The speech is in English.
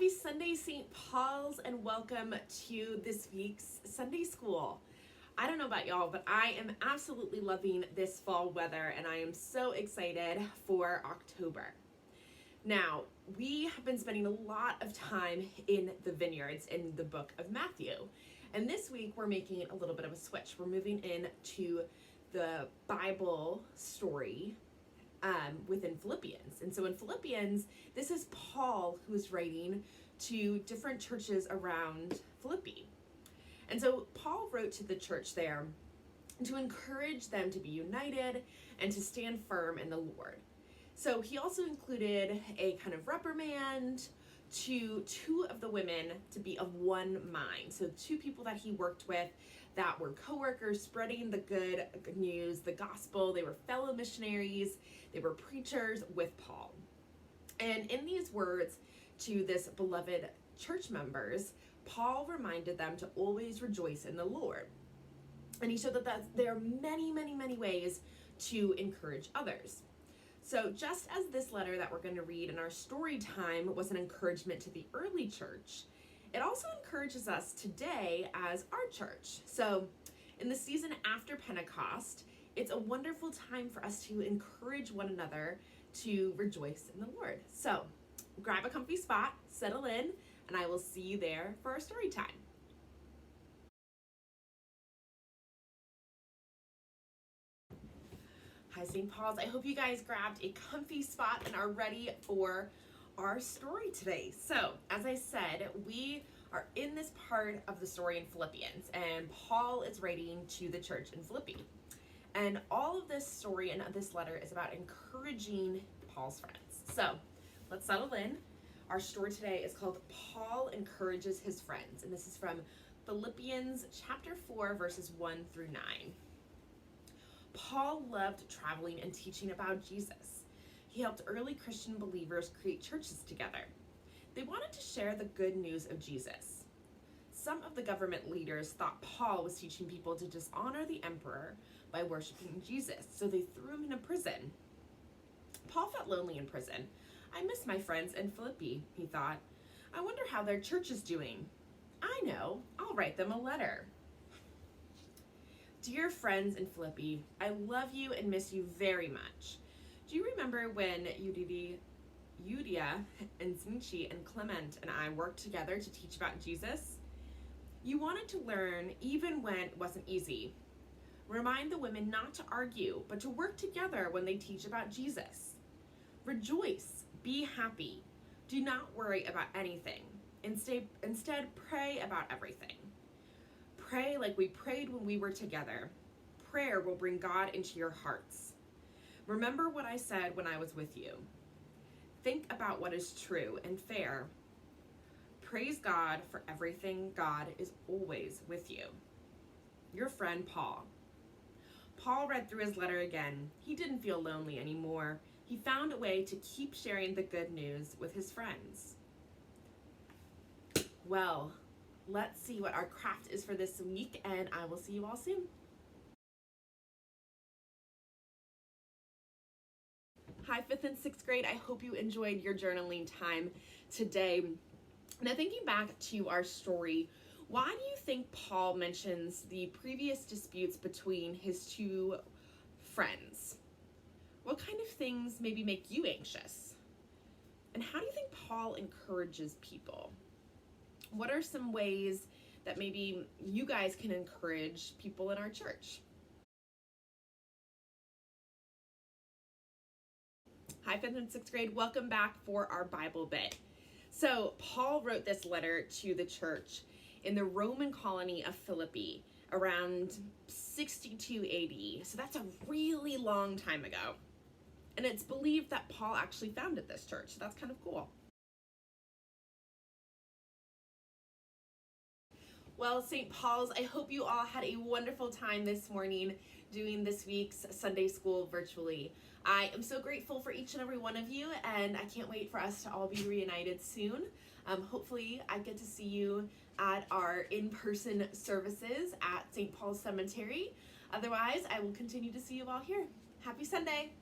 Happy Sunday, St. Paul's, and welcome to this week's Sunday School. I don't know about y'all, but I am absolutely loving this fall weather, and I am so excited for October. Now, we have been spending a lot of time in the vineyards in the book of Matthew, and this week we're making a little bit of a switch. We're moving into the Bible story within Philippians. And so in Philippians, this is Paul who's writing to different churches around Philippi. And so Paul wrote to the church there to encourage them to be united and to stand firm in the Lord. So he also included a kind of reprimand to two of the women to be of one mind. So two people that he worked with that were co-workers spreading the good news, the gospel. They were fellow missionaries. They were preachers with Paul. And in these words to this beloved church members, Paul reminded them to always rejoice in the Lord. And he showed that there are many, many, many ways to encourage others. So just as this letter that we're going to read in our story time was an encouragement to the early church, it also encourages us today as our church. So in the season after Pentecost, it's a wonderful time for us to encourage one another to rejoice in the Lord. So grab a comfy spot, settle in, and I will see you there for our story time. Hi, St. Paul's. I hope you guys grabbed a comfy spot and are ready for our story today. So, as I said, we are in this part of the story in Philippians, and Paul is writing to the church in Philippi. And all of this story and this letter is about encouraging Paul's friends. So, let's settle in. Our story today is called Paul Encourages His Friends, and this is from Philippians chapter 4, verses 1 through 9. Paul loved traveling and teaching about Jesus. He helped early Christian believers create churches together. They wanted to share the good news of Jesus. Some of the government leaders thought Paul was teaching people to dishonor the emperor by worshiping Jesus, so they threw him in a prison. Paul felt lonely in prison. I miss my friends in Philippi, he thought. I wonder how their church is doing. I know, I'll write them a letter. Dear friends in Philippi, I love you and miss you very much. Do you remember when Eudia and Zinchi and Clement and I worked together to teach about Jesus? You wanted to learn even when it wasn't easy. Remind the women not to argue, but to work together when they teach about Jesus. Rejoice, be happy. Do not worry about anything. Instead, pray about everything. Pray like we prayed when we were together. Prayer will bring God into your hearts. Remember what I said when I was with you. Think about what is true and fair. Praise God for everything. God is always with you. Your friend, Paul. Paul read through his letter again. He didn't feel lonely anymore. He found a way to keep sharing the good news with his friends. Well, let's see what our craft is for this week, and I will see you all soon. Hi, 5th and 6th grade. I hope you enjoyed your journaling time today. Now, thinking back to our story, why do you think Paul mentions the previous disputes between his two friends? What kind of things maybe make you anxious? And how do you think Paul encourages people? What are some ways that maybe you guys can encourage people in our church? Hi, 5th and 6th grade. Welcome back for our Bible bit. So Paul wrote this letter to the church in the Roman colony of Philippi around 62 AD. So that's a really long time ago. And it's believed that Paul actually founded this church. So that's kind of cool. Well, St. Paul's, I hope you all had a wonderful time this morning doing this week's Sunday School virtually. I am so grateful for each and every one of you, and I can't wait for us to all be reunited soon. Hopefully, I get to see you at our in-person services at St. Paul's Cemetery. Otherwise, I will continue to see you all here. Happy Sunday!